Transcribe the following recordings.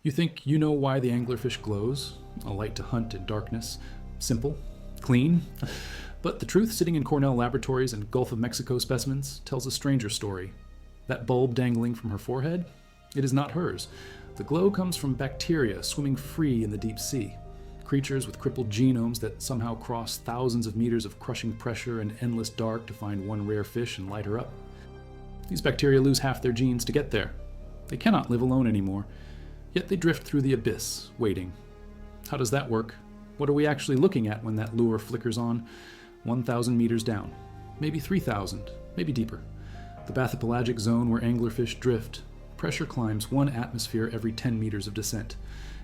You think you know why the anglerfish glows? A light to hunt in darkness. Simple. Clean. But the truth sitting in Cornell laboratories and Gulf of Mexico specimens tells a stranger story. That bulb dangling from her forehead? It is not hers. The glow comes from bacteria swimming free in the deep sea. Creatures with crippled genomes that somehow cross thousands of meters of crushing pressure and endless dark to find one rare fish and light her up. These bacteria lose half their genes to get there. They cannot live alone anymore. Yet they drift through the abyss, waiting. How does that work? What are we actually looking at when that lure flickers on? 1,000 meters down. Maybe 3,000. Maybe deeper. The bathypelagic zone where anglerfish drift. Pressure climbs 1 atmosphere every 10 meters of descent.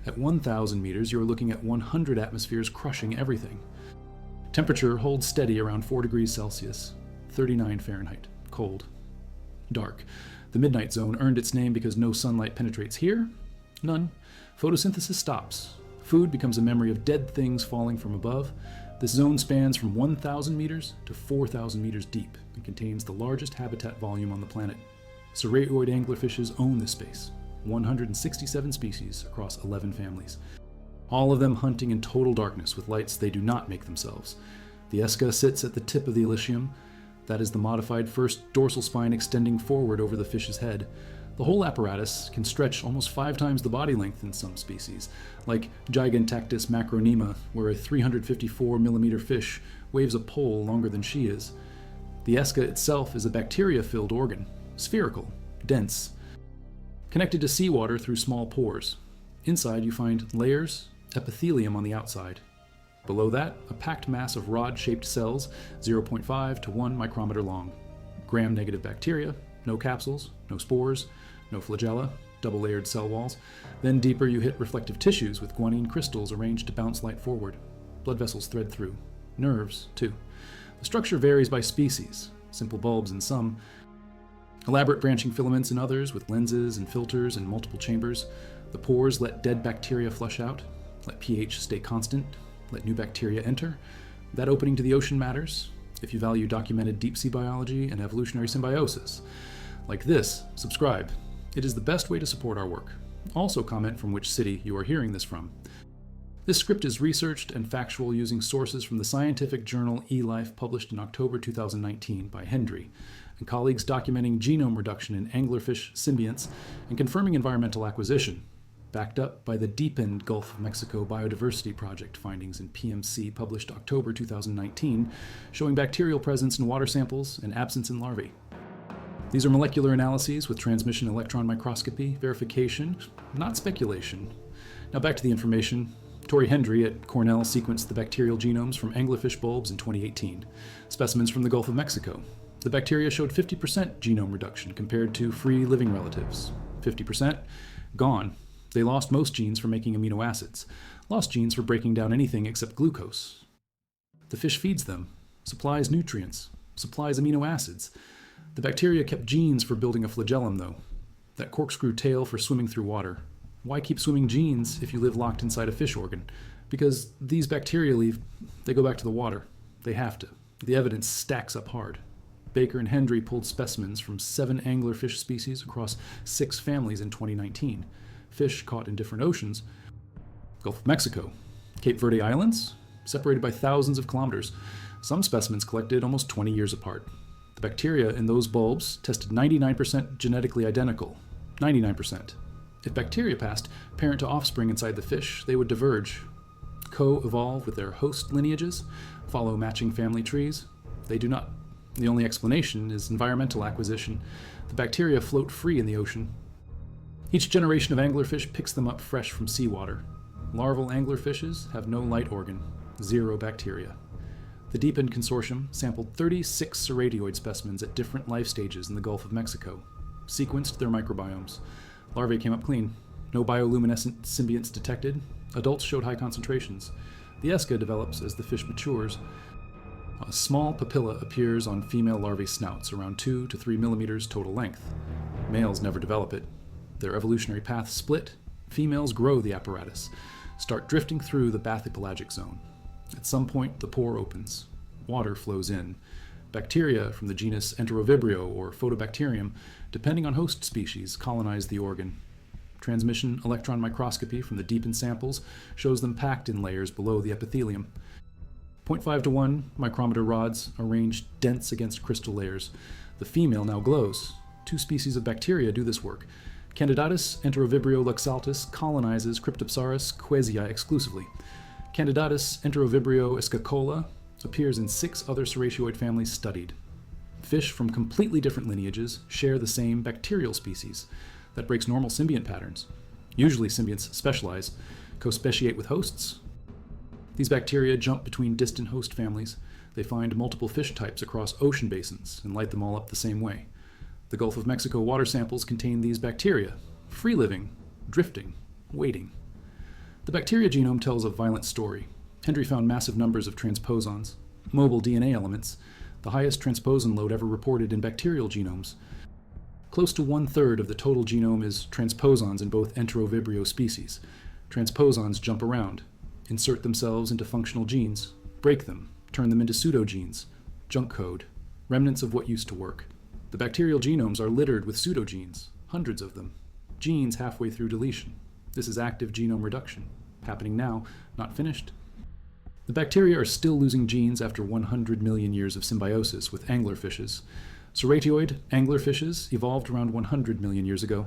At 1,000 meters, you're looking at 100 atmospheres crushing everything. Temperature holds steady around 4 degrees Celsius, 39 Fahrenheit. Cold. Dark. The midnight zone earned its name because no sunlight penetrates here. None. Photosynthesis stops. Food becomes a memory of dead things falling from above. This zone spans from 1,000 meters to 4,000 meters deep and contains the largest habitat volume on the planet. Serraoid anglerfishes own this space, 167 species across 11 families. All of them hunting in total darkness with lights they do not make themselves. The Esca sits at the tip of the elysium. That is the modified first dorsal spine extending forward over the fish's head. The whole apparatus can stretch almost 5 times the body length in some species, like Gigantactus macronema, where a 354 millimeter fish waves a pole longer than she is. The Esca itself is a bacteria-filled organ, spherical, dense, connected to seawater through small pores. Inside you find layers, epithelium on the outside. Below that, a packed mass of rod-shaped cells, 0.5 to 1 micrometer long. Gram-negative bacteria, no capsules, no spores, no flagella, double-layered cell walls. Then deeper you hit reflective tissues with guanine crystals arranged to bounce light forward. Blood vessels thread through. Nerves, too. The structure varies by species, simple bulbs in some, elaborate branching filaments in others with lenses and filters and multiple chambers. The pores let dead bacteria flush out, let pH stay constant, let new bacteria enter. That opening to the ocean matters if you value documented deep-sea biology and evolutionary symbiosis. Like this, subscribe. It is the best way to support our work. Also comment from which city you are hearing this from. This script is researched and factual using sources from the scientific journal eLife published in October 2019 by Hendry and colleagues documenting genome reduction in anglerfish symbionts and confirming environmental acquisition, backed up by the deepened Gulf of Mexico Biodiversity Project findings in PMC published October 2019, showing bacterial presence in water samples and absence in larvae. These are molecular analyses with transmission electron microscopy, verification, not speculation. Now back to the information. Tori Hendry at Cornell sequenced the bacterial genomes from anglerfish bulbs in 2018, specimens from the Gulf of Mexico. The bacteria showed 50% genome reduction compared to free living relatives. 50%? Gone. They lost most genes for making amino acids, lost genes for breaking down anything except glucose. The fish feeds them, supplies nutrients, supplies amino acids. The bacteria kept genes for building a flagellum, though. That corkscrew tail for swimming through water. Why keep swimming genes if you live locked inside a fish organ? Because these bacteria they go back to the water. They have to. The evidence stacks up hard. Baker and Hendry pulled specimens from 7 anglerfish species across 6 families in 2019. Fish caught in different oceans. Gulf of Mexico. Cape Verde Islands, separated by thousands of kilometers. Some specimens collected almost 20 years apart. The bacteria in those bulbs tested 99% genetically identical. 99%. If bacteria passed parent to offspring inside the fish, they would diverge, co-evolve with their host lineages, follow matching family trees. They do not. The only explanation is environmental acquisition. The bacteria float free in the ocean. Each generation of anglerfish picks them up fresh from seawater. Larval anglerfishes have no light organ, 0 bacteria. The Deepened Consortium sampled 36 serratioid specimens at different life stages in the Gulf of Mexico, sequenced their microbiomes. Larvae came up clean. No bioluminescent symbionts detected. Adults showed high concentrations. The Esca develops as the fish matures. A small papilla appears on female larvae snouts, around 2 to 3 millimeters total length. Males never develop it. Their evolutionary paths split. Females grow the apparatus, start drifting through the bathypelagic zone. At some point, the pore opens. Water flows in. Bacteria from the genus Enterovibrio or Photobacterium, depending on host species, colonize the organ. Transmission electron microscopy from the deepened samples shows them packed in layers below the epithelium. 0.5 to 1 micrometer rods arranged dense against crystal layers. The female now glows. 2 species of bacteria do this work. Candidatus enterovibrio luxaltis colonizes Cryptopsaurus quesii exclusively. Candidatus enterovibrio escacola appears in 6 other serratioid families studied. Fish from completely different lineages share the same bacterial species. That breaks normal symbiont patterns. Usually symbionts specialize, co-speciate with hosts. These bacteria jump between distant host families. They find multiple fish types across ocean basins and light them all up the same way. The Gulf of Mexico water samples contain these bacteria, free-living, drifting, waiting. The bacteria genome tells a violent story. Hendry found massive numbers of transposons, mobile DNA elements, the highest transposon load ever reported in bacterial genomes. Close to 1/3 of the total genome is transposons in both enterovibrio species. Transposons jump around, insert themselves into functional genes, break them, turn them into pseudogenes, junk code, remnants of what used to work. The bacterial genomes are littered with pseudogenes, hundreds of them, genes halfway through deletion. This is active genome reduction, happening now, not finished. The bacteria are still losing genes after 100 million years of symbiosis with anglerfishes. Serratioid anglerfishes evolved around 100 million years ago,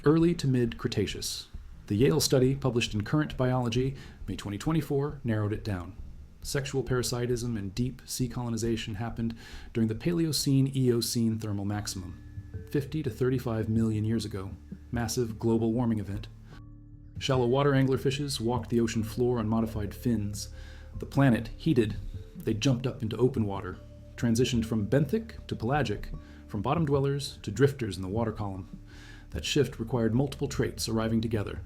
early to mid-Cretaceous. The Yale study, published in Current Biology, May 2024, narrowed it down. Sexual parasitism and deep sea colonization happened during the Paleocene-Eocene thermal maximum, 50 to 35 million years ago, massive global warming event. Shallow water anglerfishes walked the ocean floor on modified fins. The planet heated. They jumped up into open water, transitioned from benthic to pelagic, from bottom dwellers to drifters in the water column. That shift required multiple traits arriving together: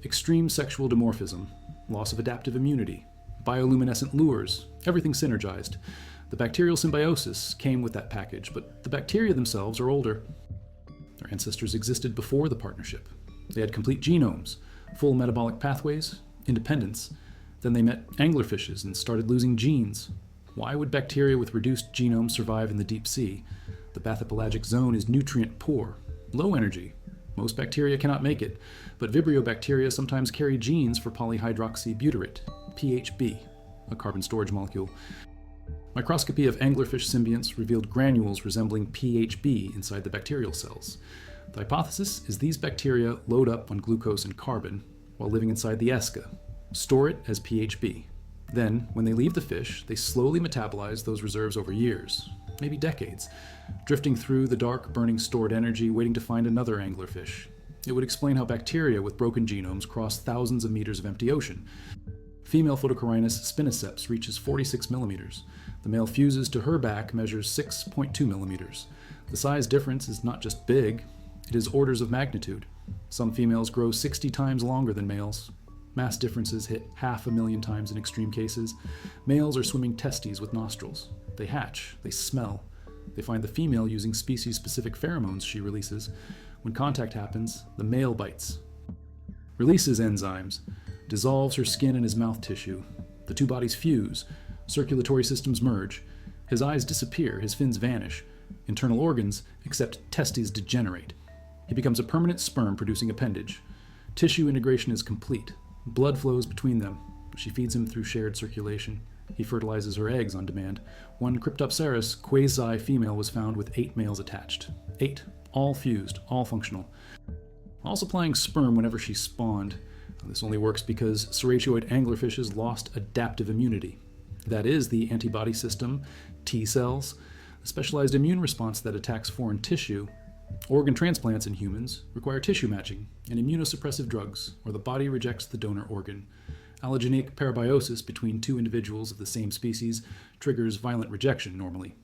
extreme sexual dimorphism, loss of adaptive immunity, bioluminescent lures, everything synergized. The bacterial symbiosis came with that package, but the bacteria themselves are older. Their ancestors existed before the partnership. They had complete genomes, full metabolic pathways, independence. Then they met anglerfishes and started losing genes. Why would bacteria with reduced genomes survive in the deep sea? The bathypelagic zone is nutrient poor, low energy. Most bacteria cannot make it, but vibrio bacteria sometimes carry genes for polyhydroxybutyrate, PHB, a carbon storage molecule. Microscopy of anglerfish symbionts revealed granules resembling PHB inside the bacterial cells. The hypothesis is these bacteria load up on glucose and carbon while living inside the esca, store it as PHB. Then, when they leave the fish, they slowly metabolize those reserves over years, maybe decades, drifting through the dark, burning stored energy, waiting to find another anglerfish. It would explain how bacteria with broken genomes cross thousands of meters of empty ocean. Female Photocorinus spiniceps reaches 46 millimeters. The male fuses to her back measures 6.2 millimeters. The size difference is not just big, it is orders of magnitude. Some females grow 60 times longer than males. Mass differences hit 500,000 times in extreme cases. Males are swimming testes with nostrils. They hatch, they smell. They find the female using species-specific pheromones she releases. When contact happens, the male bites. Releases enzymes, dissolves her skin and his mouth tissue. The two bodies fuse, circulatory systems merge. His eyes disappear, his fins vanish. Internal organs, except testes, degenerate. He becomes a permanent sperm-producing appendage. Tissue integration is complete. Blood flows between them. She feeds him through shared circulation. He fertilizes her eggs on demand. One Cryptopsaurus quasi-female was found with 8 males attached. 8, all fused, all functional. All supplying sperm whenever she spawned. This only works because serratioid anglerfishes lost adaptive immunity. That is, the antibody system, T cells, a specialized immune response that attacks foreign tissue. Organ transplants in humans require tissue matching and immunosuppressive drugs, or the body rejects the donor organ. Allogenic parabiosis between two individuals of the same species triggers violent rejection normally.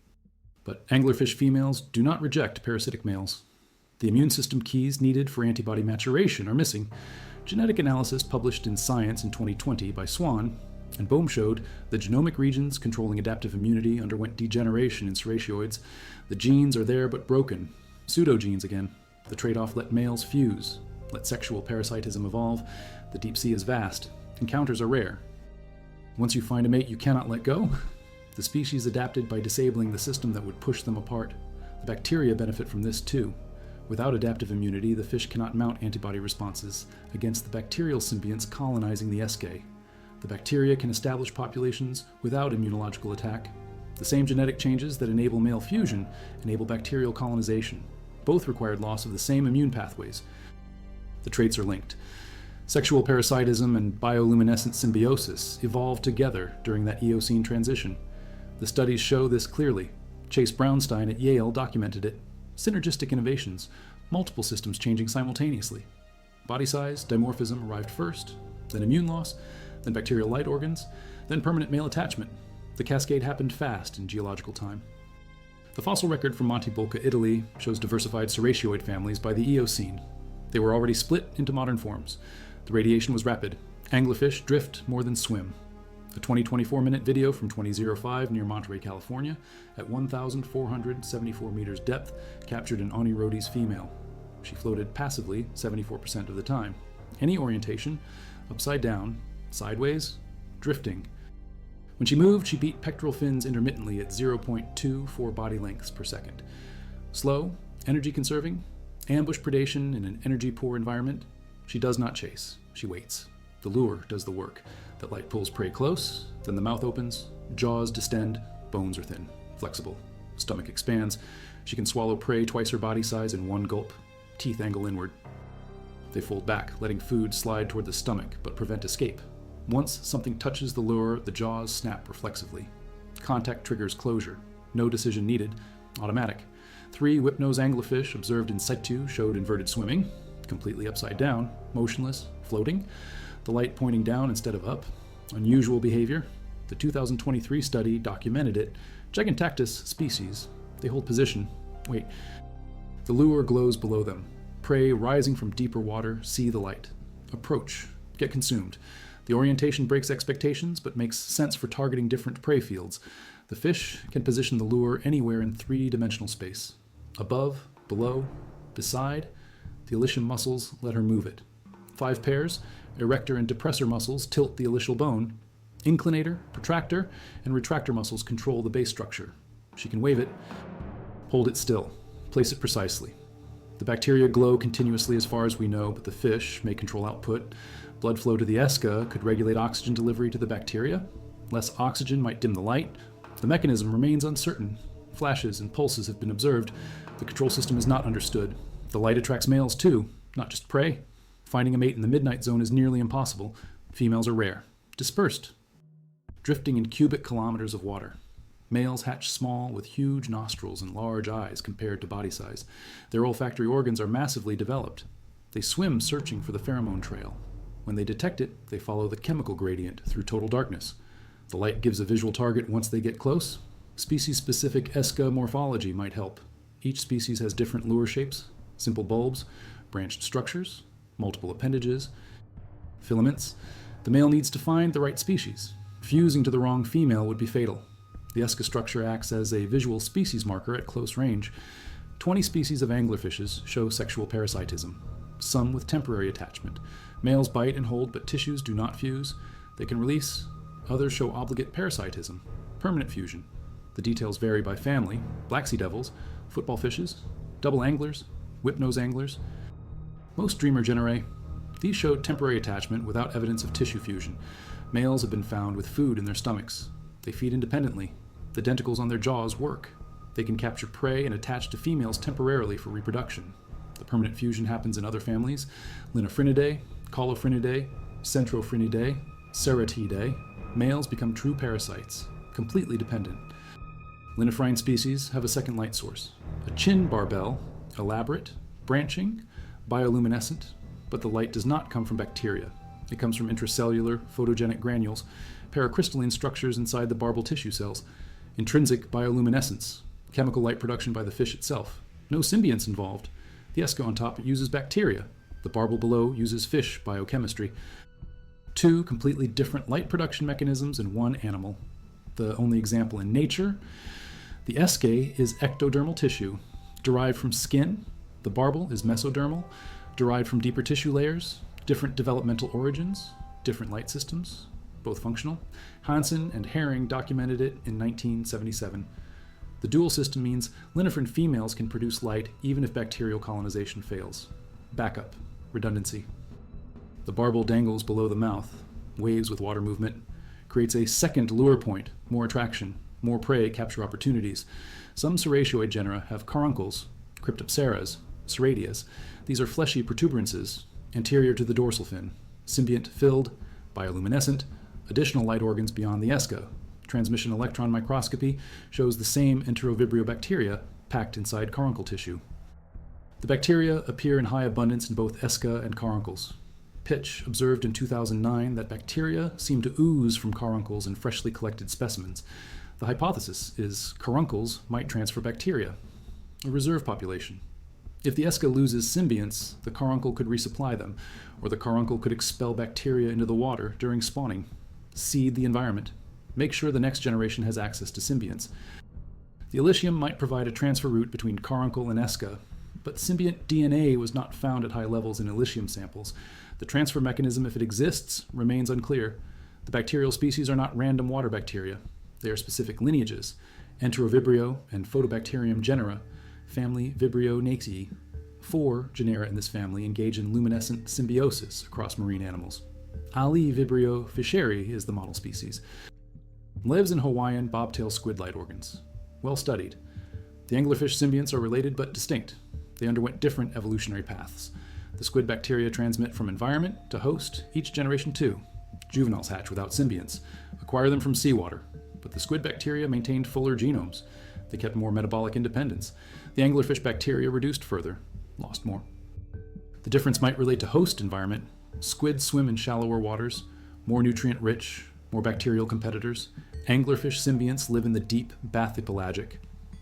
But anglerfish females do not reject parasitic males. The immune system keys needed for antibody maturation are missing. Genetic analysis published in Science in 2020 by Swan and Bohm showed the genomic regions controlling adaptive immunity underwent degeneration in serratioids. The genes are there but broken. Pseudogenes again. The trade-off: let males fuse, let sexual parasitism evolve. The deep sea is vast. Encounters are rare. Once you find a mate you cannot let go, the species adapted by disabling the system that would push them apart. The bacteria benefit from this too. Without adaptive immunity, the fish cannot mount antibody responses against the bacterial symbionts colonizing the eske. The bacteria can establish populations without immunological attack. The same genetic changes that enable male fusion enable bacterial colonization. Both required loss of the same immune pathways. The traits are linked. Sexual parasitism and bioluminescent symbiosis evolved together during that Eocene transition. The studies show this clearly. Chase Brownstein at Yale documented it. Synergistic innovations, multiple systems changing simultaneously. Body size, dimorphism arrived first, then immune loss, then bacterial light organs, then permanent male attachment. The cascade happened fast in geological time. The fossil record from Monte Bolca, Italy, shows diversified serratioid families by the Eocene. They were already split into modern forms. The radiation was rapid. Anglerfish drift more than swim. A 24-minute video from 2005 near Monterey, California, at 1,474 meters depth, captured an Onirodes female. She floated passively 74% of the time. Any orientation, upside down, sideways, drifting. When she moved, she beat pectoral fins intermittently at 0.24 body lengths per second. Slow, energy conserving, ambush predation in an energy-poor environment. She does not chase, she waits. The lure does the work. That light pulls prey close, then the mouth opens, jaws distend, bones are thin, flexible. Stomach expands. She can swallow prey twice her body size in one gulp. Teeth angle inward. They fold back, letting food slide toward the stomach, but prevent escape. Once something touches the lure, the jaws snap reflexively. Contact triggers closure. No decision needed. Automatic. 3 whip-nose anglerfish observed in situ showed inverted swimming, completely upside down, motionless, floating, the light pointing down instead of up. Unusual behavior. The 2023 study documented it. Gigantactus species. They hold position. Wait. The lure glows below them. Prey rising from deeper water see the light. Approach. Get consumed. The orientation breaks expectations, but makes sense for targeting different prey fields. The fish can position the lure anywhere in 3-dimensional space. Above, below, beside. The elysium muscles let her move it. 5 pairs, erector and depressor muscles tilt the elysial bone. Inclinator, protractor, and retractor muscles control the base structure. She can wave it, hold it still, place it precisely. The bacteria glow continuously as far as we know, but the fish may control output. Blood flow to the eska could regulate oxygen delivery to the bacteria. Less oxygen might dim the light. The mechanism remains uncertain. Flashes and pulses have been observed. The control system is not understood. The light attracts males too, not just prey. Finding a mate in the midnight zone is nearly impossible. Females are rare. Dispersed. Drifting in cubic kilometers of water. Males hatch small with huge nostrils and large eyes compared to body size. Their olfactory organs are massively developed. They swim searching for the pheromone trail. When they detect it, they follow the chemical gradient through total darkness. The light gives a visual target once they get close. Species-specific eska morphology might help. Each species has different lure shapes, simple bulbs, branched structures, multiple appendages, filaments. The male needs to find the right species. Fusing to the wrong female would be fatal. The eska structure acts as a visual species marker at close range. 20 species of anglerfishes show sexual parasitism, some with temporary attachment. Males bite and hold, but tissues do not fuse. They can release. Others show obligate parasitism, permanent fusion. The details vary by family: black sea devils, football fishes, double anglers, whip-nose anglers. Most dreamer genera, these show temporary attachment without evidence of tissue fusion. Males have been found with food in their stomachs. They feed independently. The denticles on their jaws work. They can capture prey and attach to females temporarily for reproduction. The permanent fusion happens in other families: Linophrinidae, Colophrynidae, Centrophrinidae, Ceratidae. Males become true parasites, completely dependent. Linophrine species have a second light source. A chin barbel, elaborate, branching, bioluminescent, but the light does not come from bacteria. It comes from intracellular photogenic granules, paracrystalline structures inside the barbel tissue cells. Intrinsic bioluminescence, chemical light production by the fish itself. No symbionts involved. The eska on top uses bacteria. The barbel below uses fish biochemistry. 2 completely different light production mechanisms in one animal. The only example in nature. The eske is ectodermal tissue, derived from skin. The barbel is mesodermal, derived from deeper tissue layers. Different developmental origins, different light systems, both functional. Hansen and Herring documented it in 1977. The dual system means linephrin females can produce light even if bacterial colonization fails. Backup, redundancy. The barbel dangles below the mouth, waves with water movement, creates a second lure point, more attraction, more prey capture opportunities. Some serratioid genera have caruncles, cryptopteras, serratias. These are fleshy protuberances, anterior to the dorsal fin, symbiont filled, bioluminescent, additional light organs beyond the esca. Transmission electron microscopy shows the same enterovibrio bacteria packed inside caruncle tissue. The bacteria appear in high abundance in both esca and caruncles. Pitch observed in 2009 that bacteria seem to ooze from caruncles in freshly collected specimens. The hypothesis is caruncles might transfer bacteria, a reserve population. If the esca loses symbionts, the caruncle could resupply them, or the caruncle could expel bacteria into the water during spawning. Seed the environment. Make sure the next generation has access to symbionts. The Elysium might provide a transfer route between caruncle and esca, but symbiont DNA was not found at high levels in Elysium samples. The transfer mechanism, if it exists, remains unclear. The bacterial species are not random water bacteria. They are specific lineages, Enterovibrio and Photobacterium genera, family Vibrionaceae. 4 genera in this family engage in luminescent symbiosis across marine animals. Ali Vibrio fischeri is the model species. Lives in Hawaiian bobtail squid light organs. Well studied. The anglerfish symbionts are related but distinct. They underwent different evolutionary paths. The squid bacteria transmit from environment to host, each generation 2. Juveniles hatch without symbionts, acquire them from seawater, but the squid bacteria maintained fuller genomes. They kept more metabolic independence. The anglerfish bacteria reduced further, lost more. The difference might relate to host environment. Squid swim in shallower waters, more nutrient-rich, more bacterial competitors. Anglerfish symbionts live in the deep bathypelagic.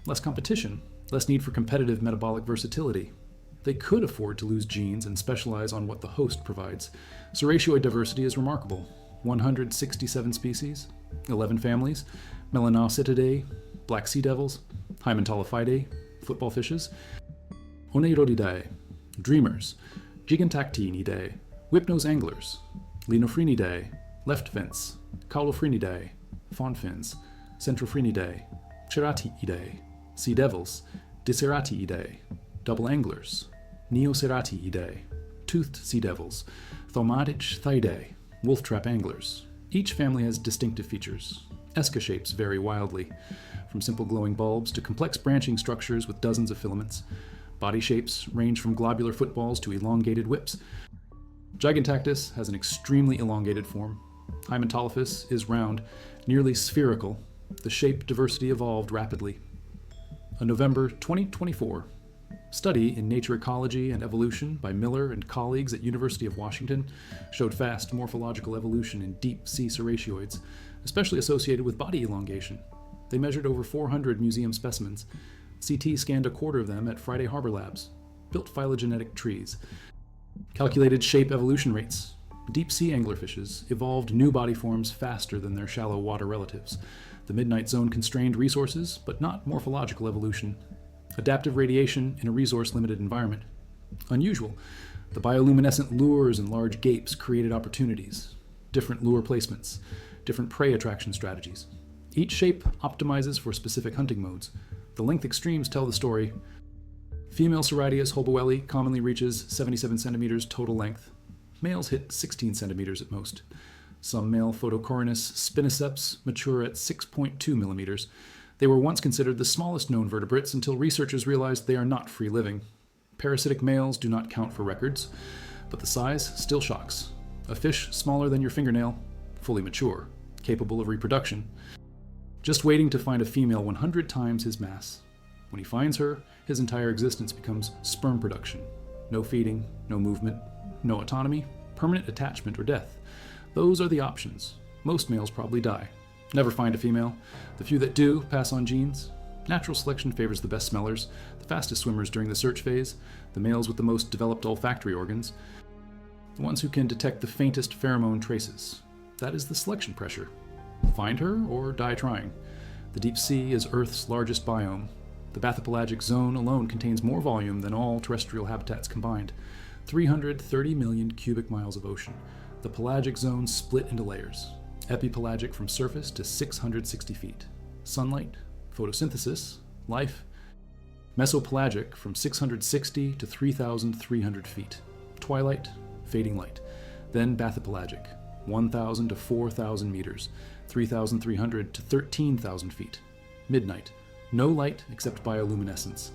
Less competition, less need for competitive metabolic versatility. They could afford to lose genes and specialize on what the host provides. Serratioid diversity is remarkable. 167 species, 11 families, Melanocetidae, black sea devils, Hymentalophidae, football fishes, Oneirodidae, dreamers, Gigantactinidae, whipnose anglers, Linophrynidae, left fence, Caulophrenidae, fawn fins, Centrophrenidae, Ceratiidae, sea devils, Diceratiidae, double anglers, Neoceratiidae, toothed sea devils, Thaumaticthidae, wolf trap anglers. Each family has distinctive features. Esca shapes vary wildly, from simple glowing bulbs to complex branching structures with dozens of filaments. Body shapes range from globular footballs to elongated whips. Gigantactus has an extremely elongated form. Hymentalopus is round, nearly spherical. The shape diversity evolved rapidly. A November 2024 study in Nature Ecology and Evolution by Miller and colleagues at University of Washington showed fast morphological evolution in deep sea serratioids, especially associated with body elongation. They measured over 400 museum specimens. CT scanned a quarter of them at Friday Harbor Labs, built phylogenetic trees, calculated shape evolution rates. Deep sea anglerfishes evolved new body forms faster than their shallow water relatives. The midnight zone constrained resources, but not morphological evolution. Adaptive radiation in a resource-limited environment. Unusual. The bioluminescent lures and large gapes created opportunities. Different lure placements. Different prey attraction strategies. Each shape optimizes for specific hunting modes. The length extremes tell the story. Female Serratius holbowelli commonly reaches 77 centimeters total length. Males hit 16 centimeters at most. Some male Photocoronus spinoceps mature at 6.2 millimeters. They were once considered the smallest known vertebrates until researchers realized they are not free-living. Parasitic males do not count for records, but the size still shocks. A fish smaller than your fingernail, fully mature, capable of reproduction. Just waiting to find a female 100 times his mass. When he finds her, his entire existence becomes sperm production. No feeding, no movement, no autonomy, permanent attachment, or death. Those are the options. Most males probably die. Never find a female. The few that do pass on genes. Natural selection favors the best smellers, the fastest swimmers during the search phase, the males with the most developed olfactory organs, the ones who can detect the faintest pheromone traces. That is the selection pressure. Find her or die trying. The deep sea is Earth's largest biome. The bathypelagic zone alone contains more volume than all terrestrial habitats combined. 330 million cubic miles of ocean. The pelagic zone split into layers. Epipelagic from surface to 660 feet. Sunlight, photosynthesis, Life? Mesopelagic from 660 to 3,300 feet. Twilight, fading light. Then bathypelagic, 1,000 to 4,000 meters, 3,300 to 13,000 feet. Midnight, no light except bioluminescence.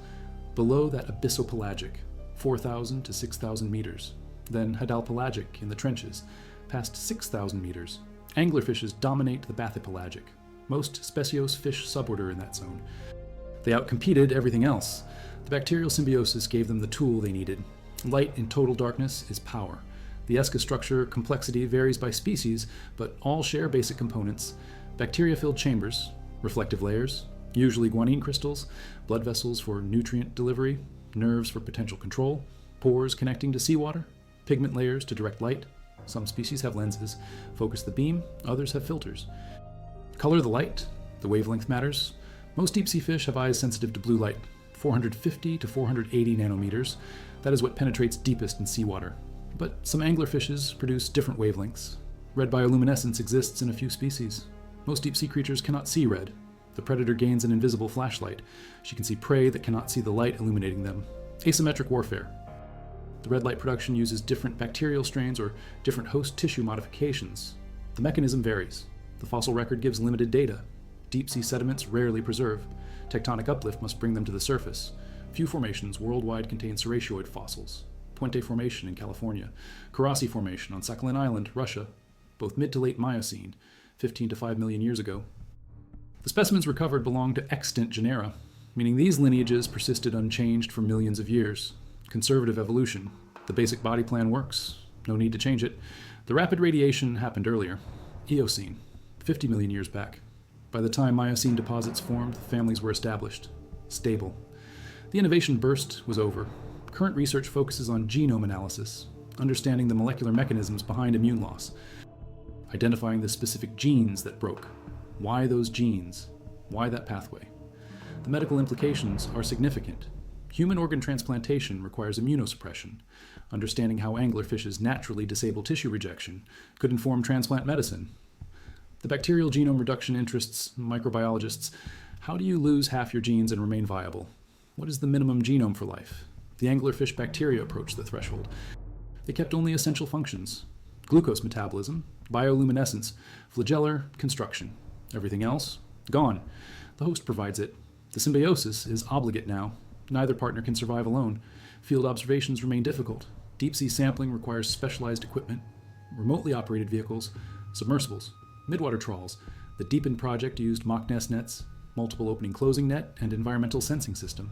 Below that abyssopelagic, 4,000 to 6,000 meters. Then hadalpelagic in the trenches, past 6,000 meters. Anglerfishes dominate the bathypelagic, most speciose fish suborder in that zone. They outcompeted everything else. The bacterial symbiosis gave them the tool they needed. Light in total darkness is power. The ESCA structure complexity varies by species, but all share basic components. Bacteria-filled chambers, reflective layers, usually guanine crystals, blood vessels for nutrient delivery, nerves for potential control, pores connecting to seawater, pigment layers to direct light. Some species have lenses, focus the beam, others have filters. Color the light, the wavelength matters. Most deep-sea fish have eyes sensitive to blue light, 450 to 480 nanometers. That is what penetrates deepest in seawater. But some anglerfishes produce different wavelengths. Red bioluminescence exists in a few species. Most deep-sea creatures cannot see red. The predator gains an invisible flashlight. She can see prey that cannot see the light illuminating them. Asymmetric warfare. The red light production uses different bacterial strains or different host tissue modifications. The mechanism varies. The fossil record gives limited data. Deep-sea sediments rarely preserve. Tectonic uplift must bring them to the surface. Few formations worldwide contain serratioid fossils. Puente Formation in California, Karasi Formation on Sakhalin Island, Russia, both mid to late Miocene, 15 to 5 million years ago. The specimens recovered belong to extant genera, meaning these lineages persisted unchanged for millions of years. Conservative evolution. The basic body plan works. No need to change it. The rapid radiation happened earlier. Eocene, 50 million years back. By the time Miocene deposits formed, the families were established. Stable. The innovation burst was over. Current research focuses on genome analysis, understanding the molecular mechanisms behind immune loss, identifying the specific genes that broke. Why those genes? Why that pathway? The medical implications are significant. Human organ transplantation requires immunosuppression. Understanding how anglerfishes naturally disable tissue rejection could inform transplant medicine. The bacterial genome reduction interests microbiologists. How do you lose half your genes and remain viable? What is the minimum genome for life? The anglerfish bacteria approached the threshold. They kept only essential functions: glucose metabolism, bioluminescence, flagellar construction. Everything else, gone. The host provides it. The symbiosis is obligate now. Neither partner can survive alone. Field observations remain difficult. Deep-sea sampling requires specialized equipment, remotely operated vehicles, submersibles, midwater trawls. The Deepen project used mock nets, multiple opening-closing net, and environmental sensing system.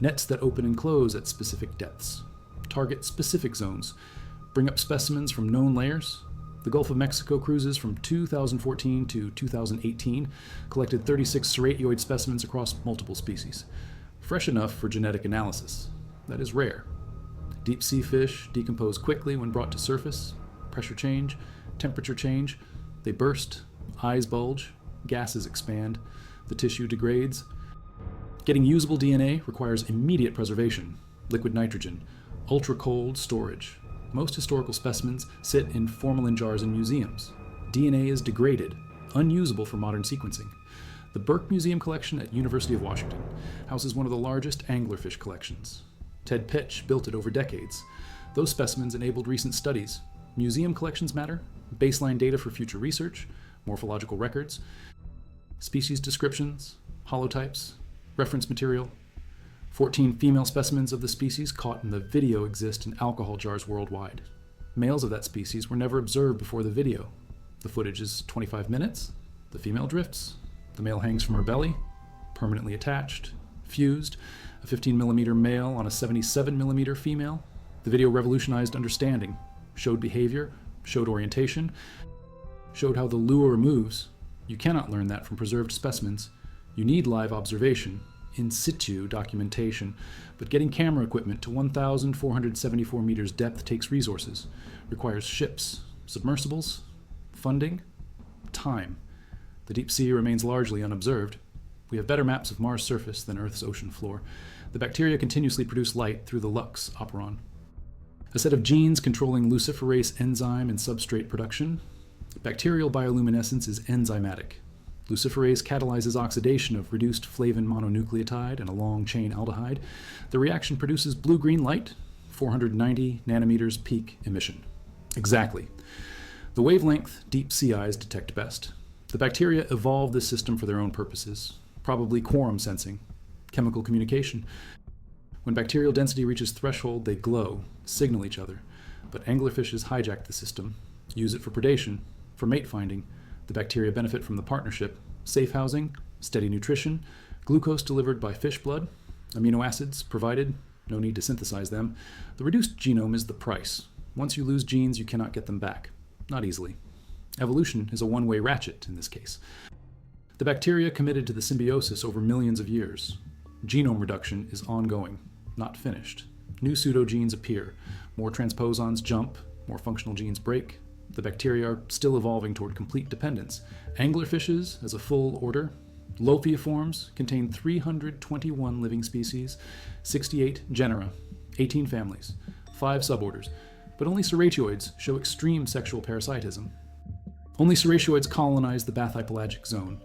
Nets that open and close at specific depths. Target specific zones. Bring up specimens from known layers. The Gulf of Mexico cruises from 2014 to 2018 collected 36 serratioid specimens across multiple species. Fresh enough for genetic analysis. That is rare. Deep sea fish decompose quickly when brought to surface. Pressure change, temperature change. They burst, eyes bulge, gases expand, the tissue degrades. Getting usable DNA requires immediate preservation, liquid nitrogen, ultra-cold storage. Most historical specimens sit in formalin jars in museums. DNA is degraded, unusable for modern sequencing. The Burke Museum collection at University of Washington houses one of the largest anglerfish collections. Ted Pitch built it over decades. Those specimens enabled recent studies. Museum collections matter, baseline data for future research, morphological records, species descriptions, holotypes, reference material. 14 female specimens of the species caught in the video exist in alcohol jars worldwide. Males of that species were never observed before the video. The footage is 25 minutes. The female drifts. The male hangs from her belly, permanently attached, fused, a 15mm male on a 77mm female. The video revolutionized understanding, showed behavior, showed orientation, showed how the lure moves. You cannot learn that from preserved specimens. You need live observation, in situ documentation, but getting camera equipment to 1,474 meters depth takes resources, requires ships, submersibles, funding, time. The deep sea remains largely unobserved. We have better maps of Mars' surface than Earth's ocean floor. The bacteria continuously produce light through the lux operon, a set of genes controlling luciferase enzyme and substrate production. Bacterial bioluminescence is enzymatic. Luciferase catalyzes oxidation of reduced flavin mononucleotide and a long-chain aldehyde. The reaction produces blue-green light, 490 nanometers peak emission. Exactly. The wavelength deep sea eyes detect best. The bacteria evolved this system for their own purposes, probably quorum sensing, chemical communication. When bacterial density reaches threshold, they glow, signal each other. But anglerfishes hijack the system, use it for predation, for mate finding. The bacteria benefit from the partnership, safe housing, steady nutrition, glucose delivered by fish blood, amino acids provided, no need to synthesize them. The reduced genome is the price. Once you lose genes, you cannot get them back. Not easily. Evolution is a one-way ratchet in this case. The bacteria committed to the symbiosis over millions of years. Genome reduction is ongoing, not finished. New pseudogenes appear. More transposons jump, more functional genes break. The bacteria are still evolving toward complete dependence. Anglerfishes, as a full order, Lophiiforms contain 321 living species, 68 genera, 18 families, 5 suborders, but only ceratioids show extreme sexual parasitism. Only ceratioids colonize the bathypelagic zone.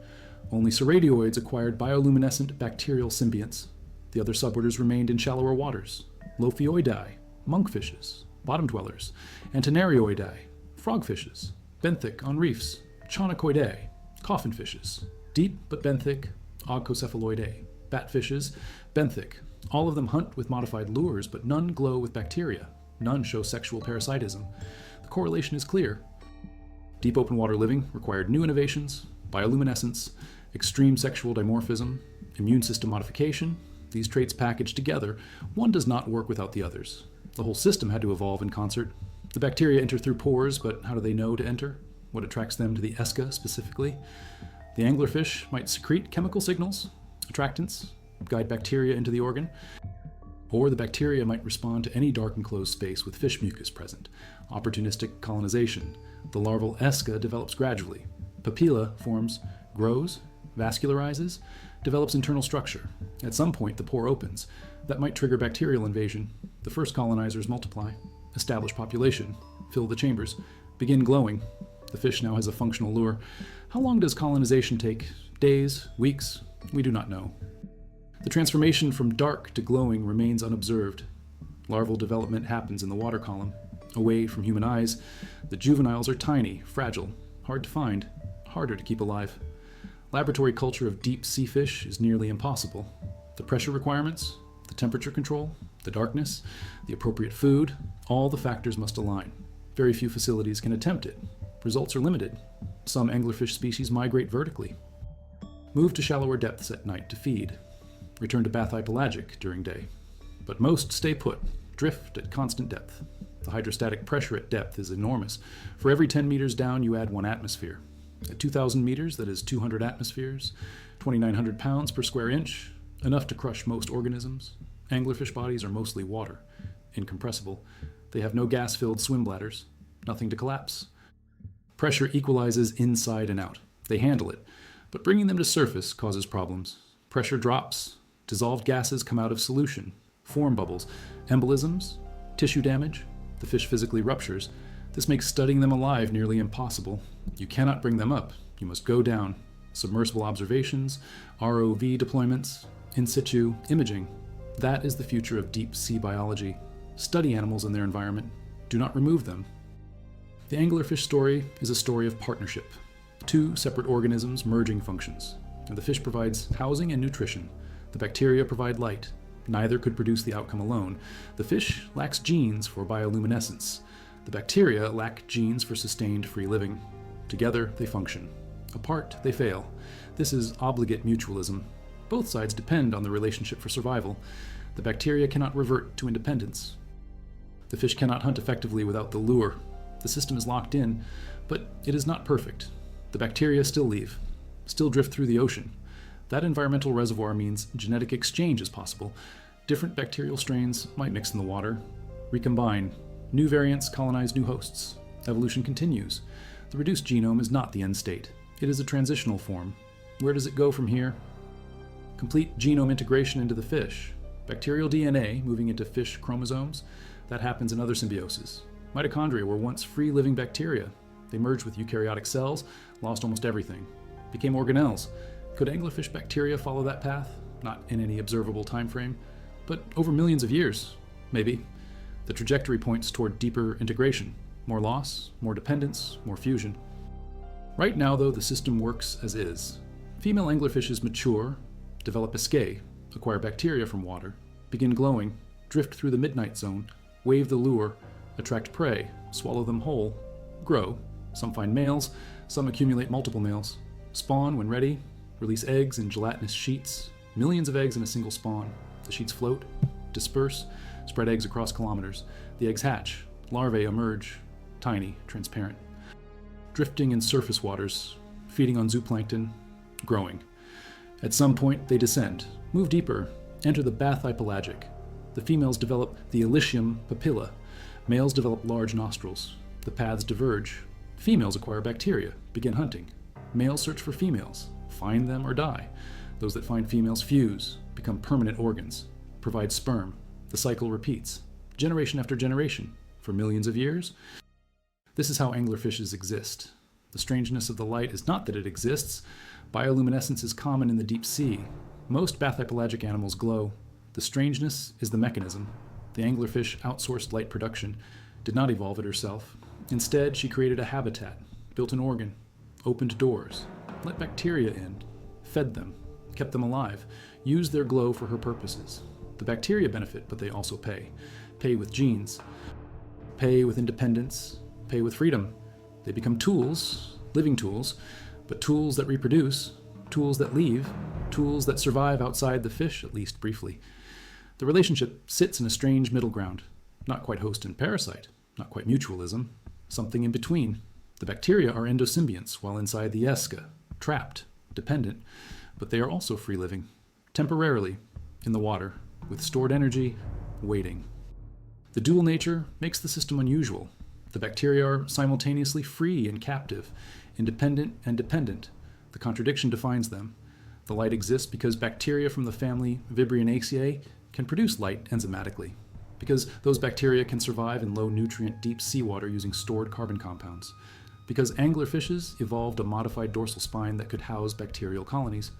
Only ceratioids acquired bioluminescent bacterial symbionts. The other suborders remained in shallower waters. Lophioidae, monkfishes, bottom dwellers, Antenarioidae, frogfishes, benthic on reefs, Chonocoidae, coffinfishes, deep but benthic, ogcocephaloidae, batfishes, benthic. All of them hunt with modified lures, but none glow with bacteria. None show sexual parasitism. The correlation is clear. Deep open water living required new innovations, bioluminescence, extreme sexual dimorphism, immune system modification. These traits packaged together, one does not work without the others. The whole system had to evolve in concert. The bacteria enter through pores, but how do they know to enter? What attracts them to the ESCA specifically? The anglerfish might secrete chemical signals, attractants, guide bacteria into the organ, or the bacteria might respond to any dark enclosed space with fish mucus present. Opportunistic colonization. The larval ESCA develops gradually. Papilla forms, grows, vascularizes, develops internal structure. At some point, the pore opens. That might trigger bacterial invasion. The first colonizers multiply, establish population, fill the chambers, begin glowing. The fish now has a functional lure. How long does colonization take? Days? Weeks? We do not know. The transformation from dark to glowing remains unobserved. Larval development happens in the water column, away from human eyes. The juveniles are tiny, fragile, hard to find, harder to keep alive. Laboratory culture of deep sea fish is nearly impossible. The pressure requirements, the temperature control, the darkness, the appropriate food, all the factors must align. Very few facilities can attempt it. Results are limited. Some anglerfish species migrate vertically. Move to shallower depths at night to feed. Return to bathypelagic during day. But most stay put, drift at constant depth. The hydrostatic pressure at depth is enormous. For every 10 meters down, you add 1 atmosphere. At 2,000 meters, that is 200 atmospheres, 2,900 pounds per square inch, enough to crush most organisms. Anglerfish bodies are mostly water, incompressible. They have no gas-filled swim bladders, nothing to collapse. Pressure equalizes inside and out. They handle it, but bringing them to surface causes problems. Pressure drops, dissolved gases come out of solution, form bubbles, embolisms, tissue damage. The fish physically ruptures. This makes studying them alive nearly impossible. You cannot bring them up. You must go down. Submersible observations, ROV deployments, in situ imaging. That is the future of deep sea biology. Study animals in their environment. Do not remove them. The anglerfish story is a story of partnership. 2 separate organisms merging functions. And the fish provides housing and nutrition. The bacteria provide light. Neither could produce the outcome alone. The fish lacks genes for bioluminescence. The bacteria lack genes for sustained free living. Together, they function. Apart, they fail. This is obligate mutualism. Both sides depend on the relationship for survival. The bacteria cannot revert to independence. The fish cannot hunt effectively without the lure. The system is locked in, but it is not perfect. The bacteria still leave, still drift through the ocean. That environmental reservoir means genetic exchange is possible. Different bacterial strains might mix in the water, recombine. New variants colonize new hosts. Evolution continues. The reduced genome is not the end state. It is a transitional form. Where does it go from here? Complete genome integration into the fish. Bacterial DNA moving into fish chromosomes. That happens in other symbioses. Mitochondria were once free-living bacteria. They merged with eukaryotic cells, lost almost everything. became organelles. Could anglerfish bacteria follow that path? Not in any observable time frame, but over millions of years, maybe. The trajectory points toward deeper integration. More loss, more dependence, more fusion. Right now, though, the system works as is. Female anglerfishes mature, develop escape, acquire bacteria from water, begin glowing, drift through the midnight zone, wave the lure, attract prey, swallow them whole, grow. Some find males, some accumulate multiple males, spawn when ready, release eggs in gelatinous sheets, millions of eggs in a single spawn. The sheets float, disperse, spread eggs across kilometers. The eggs hatch, larvae emerge, tiny, transparent. Drifting in surface waters, feeding on zooplankton, growing. At some point, they descend, move deeper, enter the bathypelagic. The females develop the Elysium papilla. Males develop large nostrils. The paths diverge. Females acquire bacteria, begin hunting. Males search for females, find them or die. Those that find females fuse, become permanent organs, provide sperm. The cycle repeats, generation after generation, for millions of years. This is how anglerfishes exist. The strangeness of the light is not that it exists. Bioluminescence is common in the deep sea. Most bathypelagic animals glow. The strangeness is the mechanism. The anglerfish outsourced light production, did not evolve it herself. Instead, she created a habitat, built an organ, opened doors, let bacteria in, fed them, kept them alive, used their glow for her purposes. The bacteria benefit, but they also pay. Pay with genes, pay with independence, pay with freedom. They become tools, living tools, but tools that reproduce, tools that leave, tools that survive outside the fish, at least briefly. The relationship sits in a strange middle ground, not quite host and parasite, not quite mutualism, something in between. The bacteria are endosymbionts, while inside the esca, trapped, dependent, but they are also free-living, temporarily, in the water, with stored energy, waiting. The dual nature makes the system unusual. The bacteria are simultaneously free and captive, independent and dependent. The contradiction defines them. The light exists because bacteria from the family Vibrionaceae can produce light enzymatically, because those bacteria can survive in low-nutrient deep seawater using stored carbon compounds, because anglerfishes evolved a modified dorsal spine that could house bacterial colonies,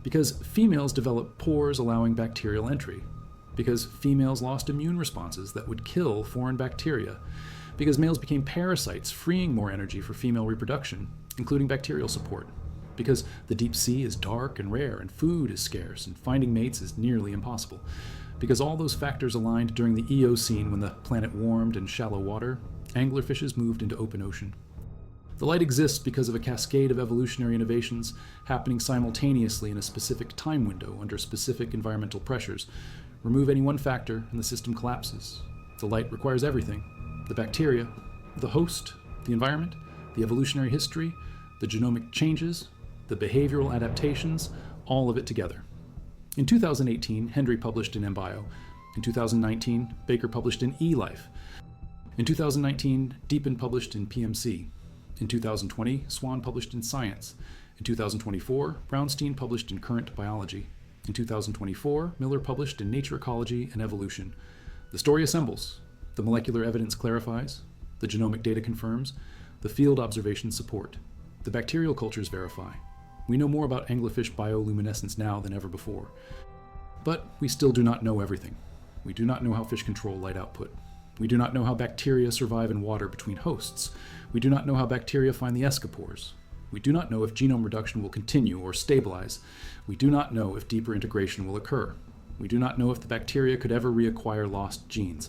because females develop pores allowing bacterial entry, because females lost immune responses that would kill foreign bacteria, because males became parasites, freeing more energy for female reproduction, including bacterial support, because the deep sea is dark and rare, and food is scarce, and finding mates is nearly impossible, because all those factors aligned during the Eocene when the planet warmed in shallow water, anglerfishes moved into open ocean. The light exists because of a cascade of evolutionary innovations happening simultaneously in a specific time window under specific environmental pressures. Remove any one factor and the system collapses. The light requires everything: the bacteria, the host, the environment, the evolutionary history, the genomic changes, the behavioral adaptations, all of it together. In 2018, Hendry published in EmBio. In 2019, Baker published in eLife. In 2019, Deepin published in PMC. In 2020, Swan published in Science. In 2024, Brownstein published in Current Biology. In 2024, Miller published in Nature Ecology and Evolution. The story assembles. The molecular evidence clarifies. The genomic data confirms. The field observations support. The bacterial cultures verify. We know more about anglerfish bioluminescence now than ever before. But we still do not know everything. We do not know how fish control light output. We do not know how bacteria survive in water between hosts. We do not know how bacteria find the escapores. We do not know if genome reduction will continue or stabilize. We do not know if deeper integration will occur. We do not know if the bacteria could ever reacquire lost genes.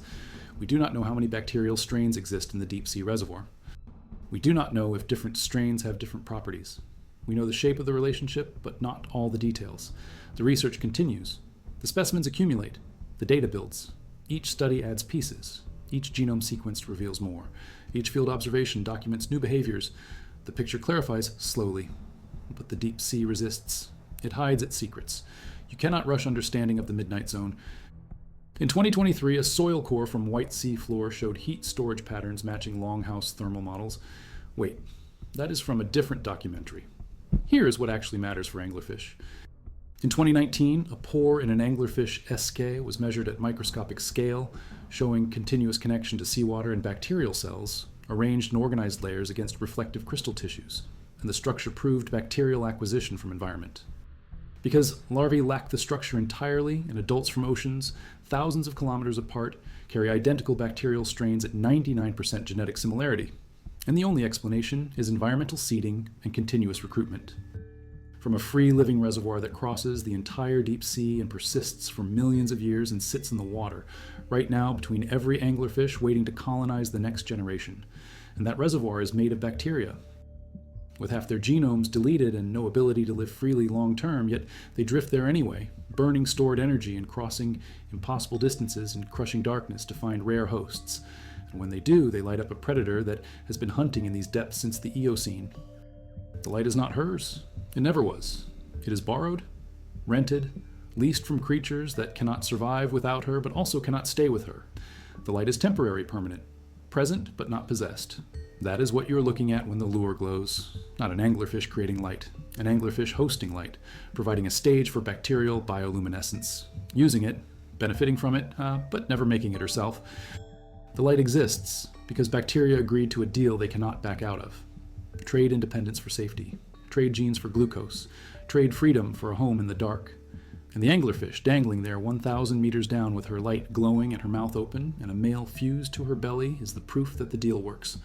We do not know how many bacterial strains exist in the deep sea reservoir. We do not know if different strains have different properties. We know the shape of the relationship, but not all the details. The research continues. The specimens accumulate. The data builds. Each study adds pieces. Each genome sequence reveals more. Each field observation documents new behaviors. The picture clarifies slowly, but the deep sea resists. It hides its secrets. You cannot rush understanding of the midnight zone. In 2023, a soil core from White Sea floor showed heat storage patterns matching longhouse thermal models. Wait, that is from a different documentary. Here is what actually matters for anglerfish. In 2019, a pore in an anglerfish escape was measured at microscopic scale, showing continuous connection to seawater and bacterial cells, arranged in organized layers against reflective crystal tissues. and the structure proved bacterial acquisition from environment. Because larvae lack the structure entirely, and adults from oceans thousands of kilometers apart carry identical bacterial strains at 99% genetic similarity. And the only explanation is environmental seeding and continuous recruitment. From a free-living reservoir that crosses the entire deep sea and persists for millions of years and sits in the water, right now between every anglerfish waiting to colonize the next generation. And that reservoir is made of bacteria. With half their genomes deleted and no ability to live freely long-term, yet they drift there anyway, burning stored energy and crossing impossible distances in crushing darkness to find rare hosts. And when they do, they light up a predator that has been hunting in these depths since the Eocene. The light is not hers. It never was. It is borrowed, rented, leased from creatures that cannot survive without her but also cannot stay with her. The light is temporary, permanent, present but not possessed. That is what you're looking at when the lure glows. Not an anglerfish creating light, an anglerfish hosting light, providing a stage for bacterial bioluminescence, using it, benefiting from it, but never making it herself. The light exists because bacteria agreed to a deal they cannot back out of. Trade independence for safety, trade genes for glucose, trade freedom for a home in the dark. And the anglerfish dangling there 1,000 meters down with her light glowing and her mouth open and a male fused to her belly is the proof that the deal works.